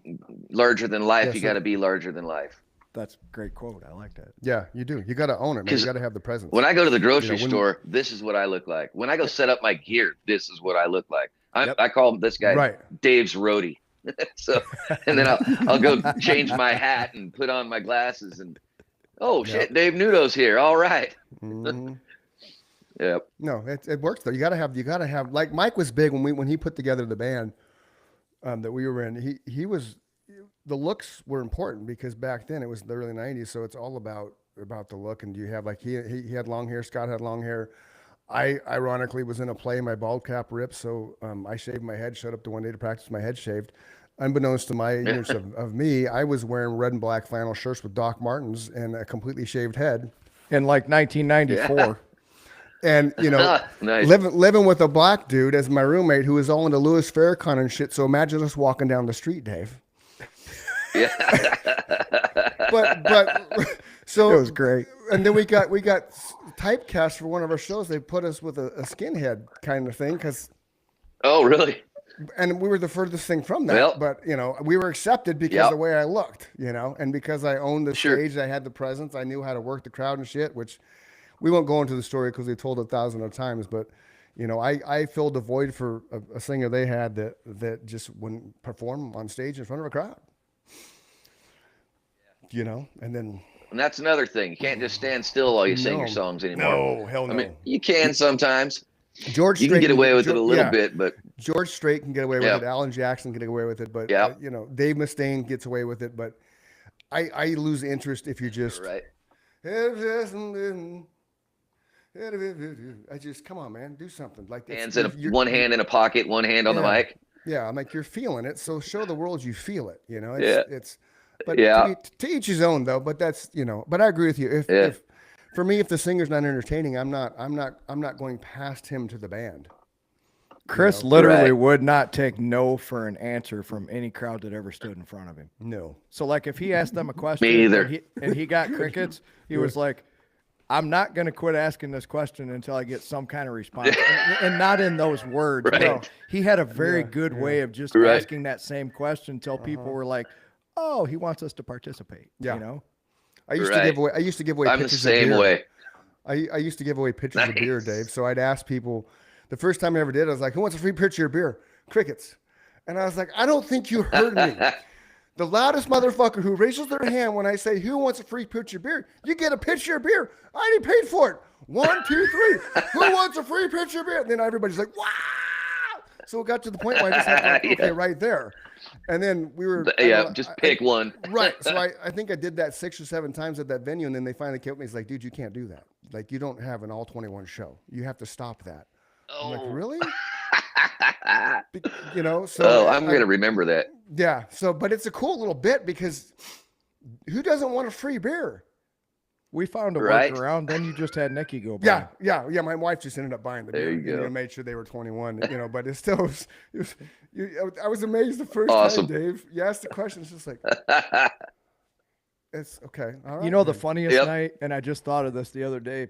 larger than life, Yes, you sir. got to be larger than life. That's a great quote. I like that. Yeah, you do. You got to own it, man. You 'Cause got to have the presence. When I go to the grocery when- store, this is what I look like. When I go set up my gear, this is what I look like. I call this guy Right. Dave's roadie. So, and then I'll go change my hat and put on my glasses and, oh shit, Dave Nudo's here. All right. Mhm. Yep. No, it works though. You gotta have like Mike was big when he put together the band that we were in. He was the looks were important because back then it was the early '90s, so it's all about the look. And you have like he had long hair, Scott had long hair. I ironically was in a play, my bald cap ripped, so I shaved my head, showed up to one day to practice my head shaved. Unbeknownst to my ignorance of me, I was wearing red and black flannel shirts with Doc Martens and a completely shaved head. In like 1994. And you know, Nice. living with a black dude as my roommate who was all into Louis Farrakhan and shit. So imagine us walking down the street, Dave. Yeah. But so It was great. And then we got typecast for one of our shows. They put us with a skinhead kind of thing Oh, really? and we were the furthest thing from that. Well, but you know, we were accepted because Yep. the way I looked, you know, and because I owned the Sure. stage, I had the presence, I knew how to work the crowd and shit. Which we won't go into the story because we told it 1,000 times. But you know, I filled a void for a singer they had that just wouldn't perform on stage in front of a crowd. You know, and then And that's another thing. You can't just stand still while you sing your No. songs anymore. no, hell no. I mean, you can sometimes. George You can Strait get away with it a little yeah. bit, but George Strait can get away with Yeah. it. Alan Jackson can get away with it, but Yeah. you know, Dave Mustaine gets away with it. But I lose interest if you just. right. I just come on, man, do something like this. Hands in one hand in a pocket, one hand on the Yeah. mic. Yeah, I'm like you're feeling it, so show the world you feel it. You know, it's, Yeah. it's but Yeah. to each his own though. But that's you know. But I agree with you. If for me, if the singer's not entertaining, I'm not going past him to the band. Chris know, literally right. would not take no for an answer from any crowd that ever stood in front of him. No. So like if he asked them a question either. and he got crickets, he was like, I'm not going to quit asking this question until I get some kind of response. and not in those words. Right. No, he had a very good way of just Right. asking that same question until people were like, oh, he wants us to participate. Yeah. You know? I used Right. to give away I'm the pictures same of beer. way. I used to give away pictures of beer, Nice. Dave. So I'd ask people. The first time I ever did, I was like, "Who wants a free picture of beer?" Crickets. And I was like, "I don't think you heard me." The loudest motherfucker who raises their hand when I say, "Who wants a free picture of beer?" You get a picture of beer. I already paid for it. 1, 2, 3. Who wants a free picture of beer? And then everybody's like, "Wow!" So it got to the point where I just had like, okay, Yeah. right there. And then we were Yeah, just pick one. Right. So I think I did that 6 or 7 times at that venue, and then they finally came up with me. It's like, dude, you can't do that. Like, you don't have an all 21 show. You have to stop that. I'm like, Oh. really? You know, so Oh, I'm going to remember that. yeah. So, but it's a cool little bit because who doesn't want a free beer? We found a Right. workaround. Then you just had Nikki go by. Yeah. My wife just ended up buying the There beer. you go. Made sure they were 21. You know, but it still was. I was amazed the first Awesome. time, Dave. You asked the question. It's just like, it's okay. All right. You know the man. funniest Yep. night, and I just thought of this the other day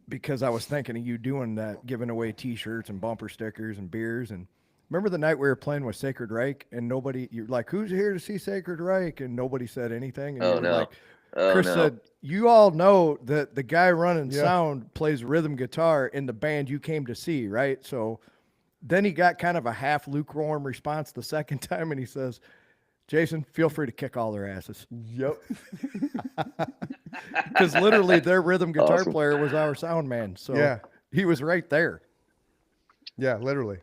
because I was thinking of you doing that, giving away T-shirts and bumper stickers and beers. And remember the night we were playing with Sacred Reich, and you're like, "Who's here to see Sacred Reich?" And nobody said anything. And Oh, you were no. like, Oh, Chris no. said, "You all know that the guy running Yeah. sound plays rhythm guitar in the band you came to see, right?" So then he got kind of a half lukewarm response the second time, and he says, "Jason, feel free to kick all their asses." Yep. Because literally their rhythm guitar Awesome. player was our sound man. So Yeah. he was right there. Yeah, literally.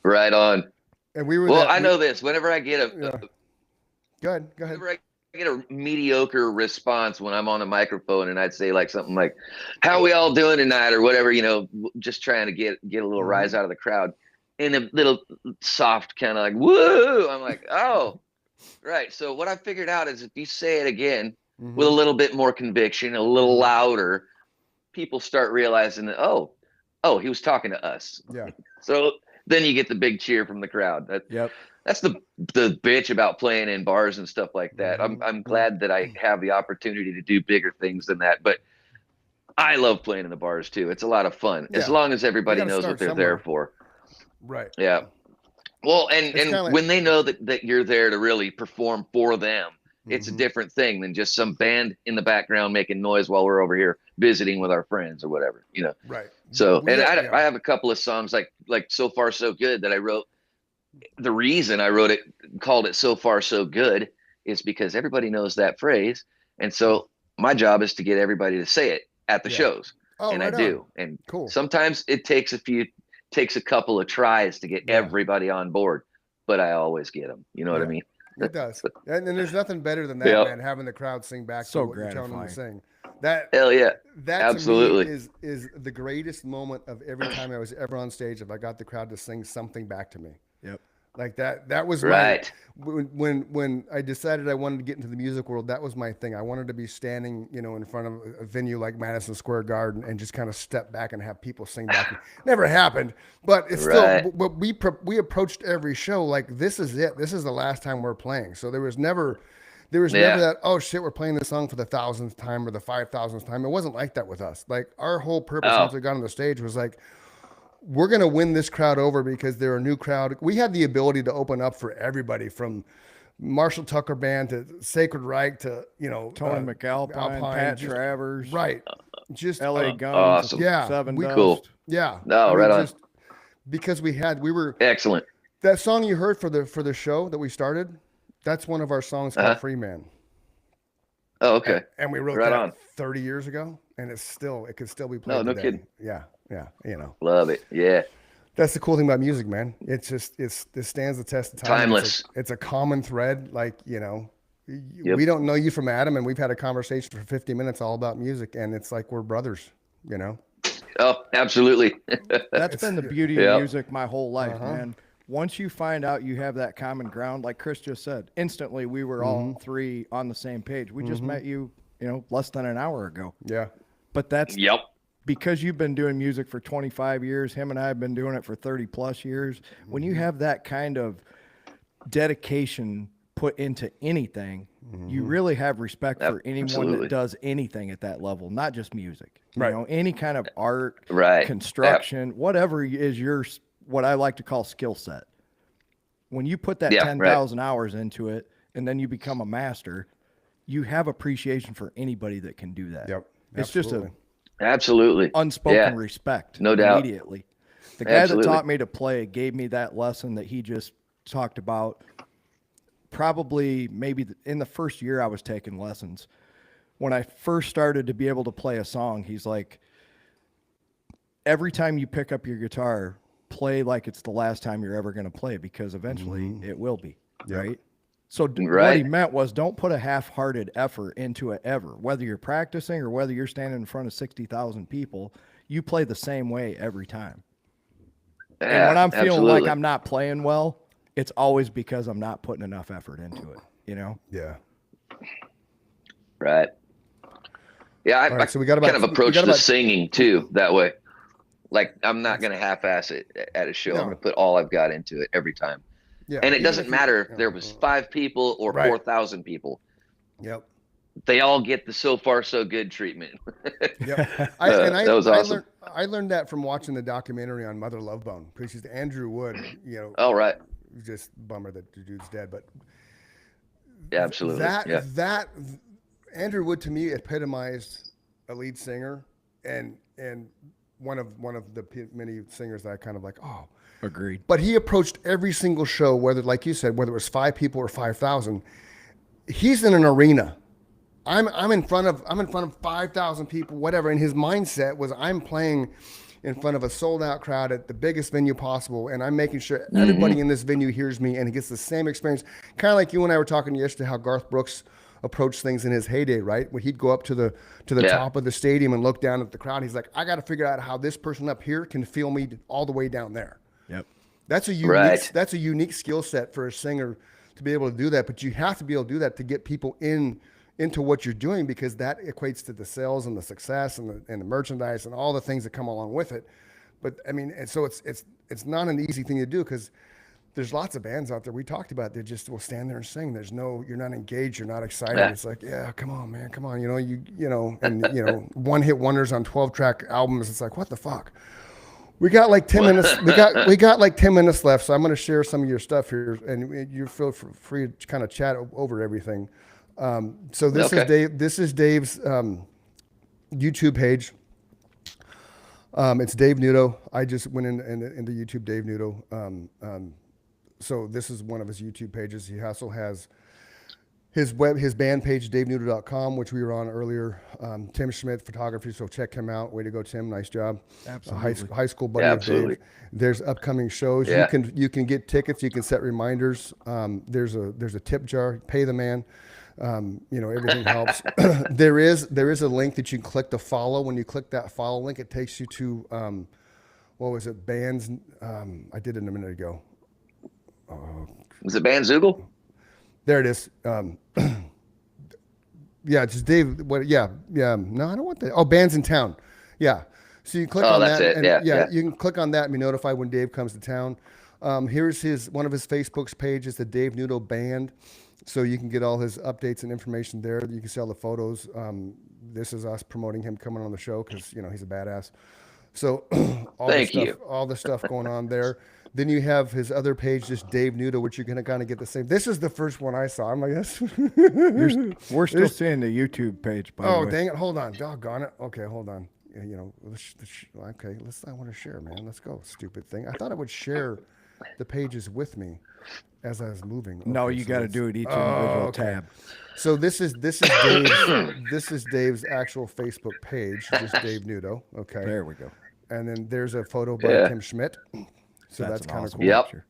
Right on. And we were. Well, that- I know this. Whenever I get Yeah. Go ahead. whenever I get a mediocre response when I'm on a microphone, and I'd say like something like, "How we all doing tonight?" or whatever, you know, just trying to get a little rise out of the crowd, and a little soft kind of like, "Woo!" I'm like, "Oh, right." So what I figured out is if you say it again Mhm. with a little bit more conviction, a little louder, people start realizing that, oh, he was talking to us. Yeah. So then you get the big cheer from the crowd. Yep. That's the bitch about playing in bars and stuff like that. I'm glad that I have the opportunity to do bigger things than that, but I love playing in the bars too. It's a lot of fun as Yeah. long as everybody gotta knows start what they're somewhere. there for. Right. Yeah. Well, It's and kinda like- when they know that you're there to really perform for them, it's a Mhm. different thing than just some band in the background making noise while we're over here visiting with our friends or whatever, you know. Right. So, We and have- I have a couple of songs like So Far So Good that I wrote the reason I called it So Far So Good, is because everybody knows that phrase. And so my job is to get everybody to say it at the Yeah. shows. Oh, And right I do. on. And Cool. sometimes it takes a couple of tries to get Yeah. everybody on board, but I always get them. You know what I Yeah. mean? It does. And there's nothing better than that, Yeah. man, having the crowd sing back So to what you're telling them to gratifying. sing. That Hell yeah. that Absolutely. to me is the greatest moment of every time I was ever on stage, if I got the crowd to sing something back to me. Yep. Like that was Right. when I decided I wanted to get into the music world, that was my thing. I wanted to be standing, in front of a venue like Madison Square Garden and just kind of step back and have people sing back. Never happened, but it's Right. still. But we approached every show like this is it. This is the last time we're playing. So there was never Yeah. that, oh shit, we're playing this song for the 1,000th time or the 5,000th time. It wasn't like that with us. Like our whole purpose Oh. once we got on the stage was like, we're going to win this crowd over because they're a new crowd. We had the ability to open up for everybody from Marshall Tucker Band to Sacred Reich to, Tony McAlpine, Alpine, Pat just- Travers, right. Just, L.A. Guns, Awesome. Yeah, Seven we- Dust. Cool. yeah. No, I mean, right on. just because we were, Excellent. that song you heard for the show that we started, that's one of our songs called Uh-huh. Free Man. Oh, okay. And we wrote Right that on. 30 years ago, and it could still be played No today. kidding. Yeah, Love it. Yeah. that's the cool thing about music, man. It stands the test of time. Timeless. It's a common thread. Like, Yep. we don't know you from Adam, and we've had a conversation for 50 minutes all about music, and it's like we're brothers, Oh, absolutely. That's been the beauty Yeah. of music my whole life, Uh-huh. man. Once you find out you have that common ground, like Chris just said, instantly we were all three on the same page. We just met you, less than an hour ago. Yeah. But that's Yep. because you've been doing music for 25 years. Him and I have been doing it for 30 plus years. When you have that kind of dedication put into anything, you really have respect for anyone Absolutely. that does anything at that level, not just music. Right. Any kind of art, Right. construction, whatever is your, what I like to call skill set. When you put that Yeah, 10,000 hours into it and then you become a master, you have appreciation for anybody that can do that. Yep. It's Absolutely. just Absolutely. a unspoken Yeah. respect. No doubt. Immediately. The guy Absolutely. that taught me to play gave me that lesson that he just talked about. Probably maybe in the first year I was taking lessons. When I first started to be able to play a song, he's like, every time you pick up your guitar, play like it's the last time you're ever going to play, because eventually it will be. Right. So what he Right. meant was, don't put a half-hearted effort into it ever, whether you're practicing or whether you're standing in front of 60,000 people, you play the same way every time. And Yeah, when I'm feeling absolutely. like I'm not playing well, it's always because I'm not putting enough effort into it, Yeah. Right. Yeah, I, right, so we got about- kind of we approach got the about- singing too that way. Like, I'm not going to half-ass it at a show. No. I'm going to put all I've got into it every time. Yeah. And it Even doesn't if you- matter if yeah. there was 5 people or Right. 4,000 people. Yep. They all get the So Far So Good treatment. Yep. That was awesome. I learned that from watching the documentary on Mother Love Bone, because he's Andrew Wood, All right. just bummer that the dude's dead, but Yeah, absolutely. that Yeah. Andrew Wood to me epitomized a lead singer and one of many singers that I kind of like, oh, Agreed. but he approached every single show, whether, like you said, whether it was 5 people or 5,000. He's in an arena. I'm in front of 5,000 people, whatever. And his mindset was, I'm playing in front of a sold out crowd at the biggest venue possible, and I'm making sure everybody in this venue hears me and gets the same experience. Kind of like you and I were talking yesterday, how Garth Brooks approached things in his heyday, right? When he'd go up to the Yeah. top of the stadium and look down at the crowd, he's like, I got to figure out how this person up here can feel me all the way down there. Yep. That's a unique Right. that's a unique skill set for a singer to be able to do that. But you have to be able to do that to get people into what you're doing, because that equates to the sales and the success and the merchandise and all the things that come along with it. But I mean, and so it's not an easy thing to do, because there's lots of bands out there we talked about that just will stand there and sing. You're not engaged, you're not excited. Yeah. It's like, yeah, come on, man, come on. And one hit wonders on 12-track albums. It's like, what the fuck? We got like 10 minutes. We got like 10 minutes left. So I'm going to share some of your stuff here, and you feel free to kind of chat over everything. So this is Okay. Dave. This is Dave's YouTube page. It's Dave Nudo. I just went into YouTube, Dave Nudo. So this is one of his YouTube pages. He also has his band page, DaveNudo.com, which we were on earlier. Tim Schmidt Photography, so check him out. Way to go, Tim. Nice job. Absolutely. High school buddy Yeah, of absolutely. Dave. There's upcoming shows. Yeah. You can get tickets. You can set reminders. There's a tip jar. Pay the man. Everything helps. there is a link that you can click to follow. When you click that follow link, it takes you to what was it? Bands. I did it a minute ago. Was it Bandzoogle? There it is. Yeah, just Dave. What? Yeah. No, I don't want that. Oh, Bands in Town. Yeah. So you click Oh, on that's that. it. And Yeah. you can click on that and be notified when Dave comes to town. Here's one of his Facebook's pages, the Dave Nudo Band. So you can get all his updates and information there. You can see all the photos. This is us promoting him coming on the show because he's a badass. So Thank you. all the stuff going on there. Then you have his other page, just Dave Nudo, which you're going to kind of get the same. This is the first one I saw. I'm like, yes. We're still seeing the YouTube page, by the Oh, way. dang it. Hold on. Doggone it. Okay, hold on. Yeah, I want to share, man. Let's go. Stupid thing. I thought it would share the pages with me as I was moving. No, Okay, you so got to let's- do it each individual okay. tab. So this is Dave's actual Facebook page, just Dave Nudo. Okay. There we go. And then there's a photo by Yeah. Tim Schmidt. So that's an kind of awesome cool. Yep. picture.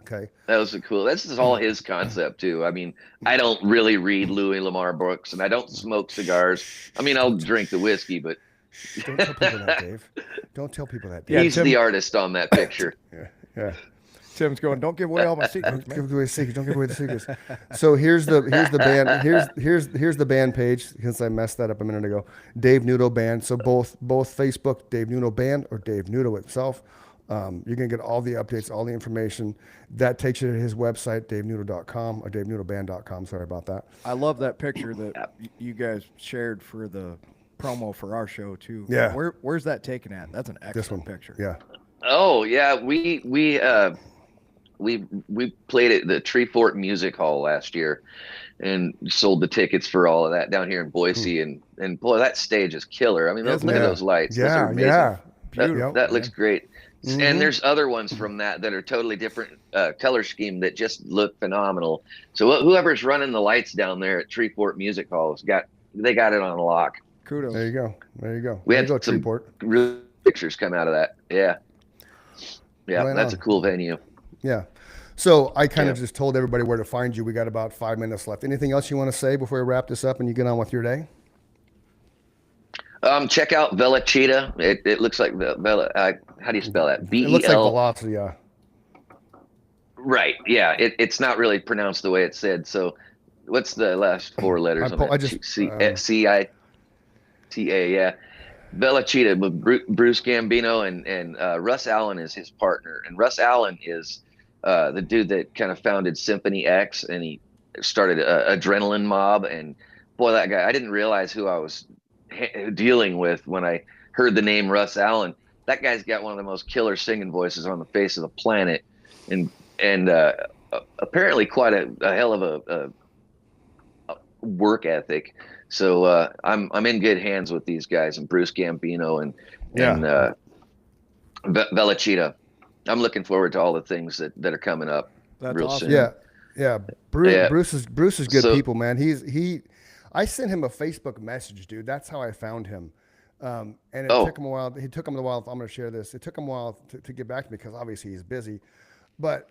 Okay. That was cool. This is all his concept too. I mean, I don't really read Louis Lamar books, and I don't smoke cigars. I mean, I'll drink the whiskey, but Don't tell people that, Dave. Don't tell people that, Dave. Yeah, he's Tim- the artist on that picture. Yeah. Tim's going, don't give away all my secrets, man. Give away the secrets. Don't give away the secrets. So here's the band. Here's the band page. Since I messed that up a minute ago, Dave Nudo Band. So both Facebook, Dave Nudo Band or Dave Nudo itself. You're gonna get all the updates, all the information. That takes you to his website, DaveNudo.com or DaveNudoBand.com. Sorry about that. I love that picture that you guys shared for the promo for our show too. Yeah. Where's that taken at? That's an This one. excellent picture. Yeah. Oh yeah, we played at the Treefort Music Hall last year, and sold the tickets for all of that down here in Boise. And boy, that stage is killer. I mean, look Isn't at it? those lights. Those Yeah. are amazing. Yeah. Beautiful. That looks great. Mhm. And there's other ones from that are totally different color scheme that just look phenomenal. So whoever's running the lights down there at Treefort Music Hall got it on lock. Kudos. There you go. There you go. We There had you go, some Treeport. real pictures come out of that. Yeah. Yeah, Right that's on. a cool venue. Yeah. So I kind of Yeah. just told everybody where to find you. We got about 5 minutes left. Anything else you want to say before we wrap this up and you get on with your day? Check out Vela Cheetah. It looks like the Vela. How do you spell that? It looks like VEL. velocity. Yeah. Right. Yeah. It's not really pronounced the way it's said. So, what's the last four letters on I that? just, CITA. Yeah. Vela Cheetah with Bruce Gambino and Russ Allen is his partner. And Russ Allen is the dude that kind of founded Symphony X, and he started Adrenaline Mob. And boy, that guy, I didn't realize who I was dealing with when I heard the name Russ Allen. That guy's got one of the most killer singing voices on the face of the planet, and apparently quite a hell of a work ethic. So I'm in good hands with these guys, and Bruce Gambino and Vela Cheetah. I'm looking forward to all the things that are coming up That's real awesome. soon. Yeah. Bruce, Yeah. Bruce is good So- people, man. I sent him a Facebook message, dude. That's how I found him. And it took him a while. He took him a while. I'm going to share this. It took him a while to get back to me because obviously he's busy. But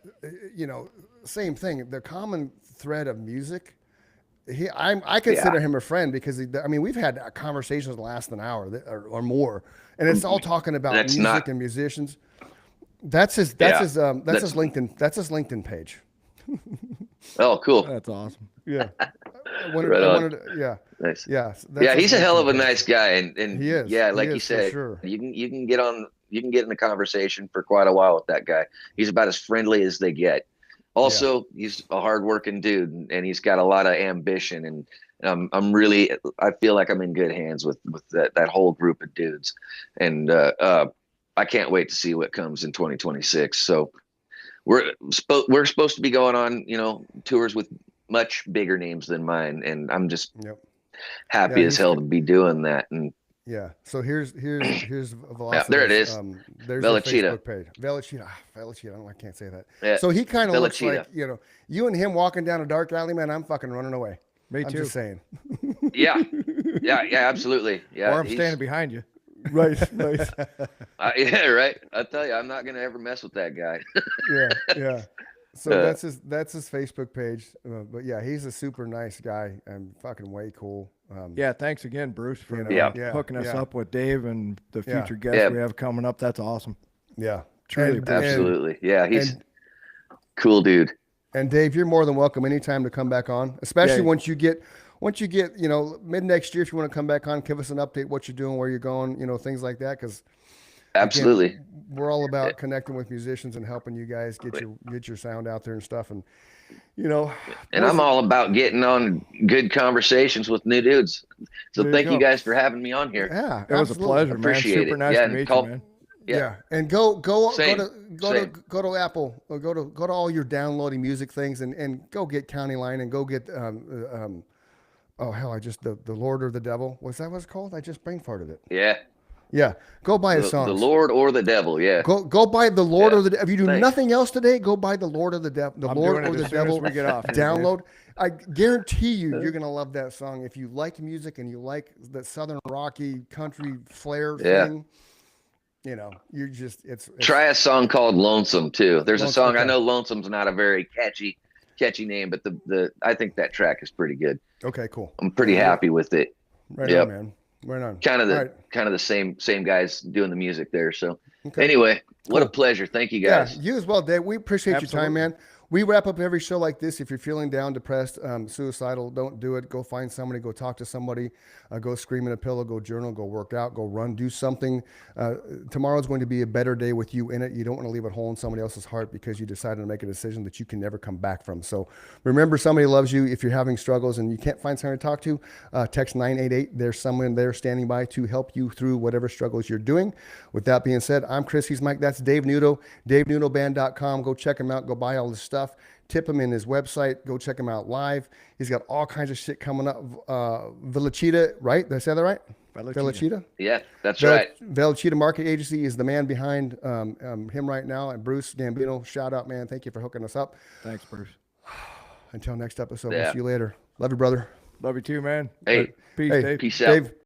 same thing. The common thread of music. I consider him a friend because we've had conversations that last an hour or more, and it's all talking about That's music not- and musicians. That's his LinkedIn. That's his LinkedIn page. Oh, cool. That's awesome. Yeah. Right on. Yeah. Nice. Yeah. Yeah, he's a hell of a nice guy, and He is. Yeah, He like you is, for said, sure. you can get in the conversation for quite a while with that guy. He's about as friendly as they get. Also, he's a hardworking dude, and he's got a lot of ambition, and I feel like I'm in good hands with that whole group of dudes, and I can't wait to see what comes in 2026. So we're supposed to be going on, tours with much bigger names than mine, and I'm just Yep. happy Yeah, as he's hell good. to be doing that. And Yeah. So here's Velocitas. Yeah, there it is. There's their Velocita. Facebook page. Velocita. Velocita. I don't know. I can't say that. Yeah, So he kind of looks Velocita. like, you know, you and him walking down a dark alley, man. I'm fucking running away. Me I'm too. just saying. Yeah, absolutely. Yeah, Or I'm he's- standing behind you. Right. Right. yeah, right. I tell you, I'm not gonna ever mess with that guy. Yeah. Yeah. So Uh, that's his Facebook page. But yeah, he's a super nice guy and fucking way cool. Yeah, thanks again, Bruce, for You know, Yeah. yeah, hooking us yeah. up with Dave and the Yeah. future guests Yeah. we have coming up. That's awesome. Yeah. Truly And- Absolutely. Yeah, he's and- cool dude. And Dave, you're more than welcome anytime to come back on, especially Yeah. once you get, you know, mid next year, if you want to come back on, give us an update, what you're doing, where you're going, you know, things like that. Cause Absolutely. we're all about connecting with musicians and helping you guys get your sound out there and stuff. And, you know, And I'm all about getting on good conversations with new dudes. So There you thank you go. guys for having me on here. yeah, It was a absolutely. pleasure, man. Appreciate Super it. nice Yeah, to and meet call- you, man. Yeah. And go Same. Same. go to Apple, or go to all your downloading music things and go get County Line and go get, oh hell, the Lord or the Devil. Was that what it's called? I just brain farted it. Yeah. Yeah. Go buy his The songs. Lord or the devil. Yeah. Go buy the Lord Yeah. or the. If you do Thanks. nothing else today, go buy the Lord or the Devil. The I'm Lord doing or it the as soon as Devil. we get off here, Dave. Download. I guarantee you're gonna love that song. If you like music and you like the Southern rocky country flair Yeah. thing, you know, you're just it's Try a song called Lonesome too. There's a Lonesome, song. I okay. know Lonesome's not a very catchy name, but the I think that track is pretty good. okay. Cool. I'm pretty happy with it. Right Yep. on, man. Right on. Kind of All the right. same guys doing the music there. So Okay. anyway, what a Cool. pleasure. Thank you Yeah, guys. you as well, Dave. We appreciate your time, Absolutely. man. We wrap up every show like this. If you're feeling down, depressed, suicidal, don't do it. Go find somebody. Go talk to somebody. Go scream in a pillow. Go journal. Go work out. Go run. Do something. Tomorrow's going to be a better day with you in it. You don't want to leave a hole in somebody else's heart because you decided to make a decision that you can never come back from. So remember, somebody loves you. If you're having struggles and you can't find someone to talk to, text 988. There's someone there standing by to help you through whatever struggles you're doing. With that being said, I'm Chris. He's Mike. That's Dave Nudo. DaveNudoBand.com. Go check him out. Go buy all his stuff. Tip him in his website. Go check him out live. He's got all kinds of shit coming up. Velocita, right? Did I say that right? Velocita. Yeah, that's right. Velocita Market Agency is the man behind him right now. And Bruce Gambino, shout out, man. Thank you for hooking us up. Thanks, Bruce. Until next episode, Yeah. we'll see you later. Love you, brother. Love you too, man. Hey, Peace, Hey, Dave. peace out. Dave,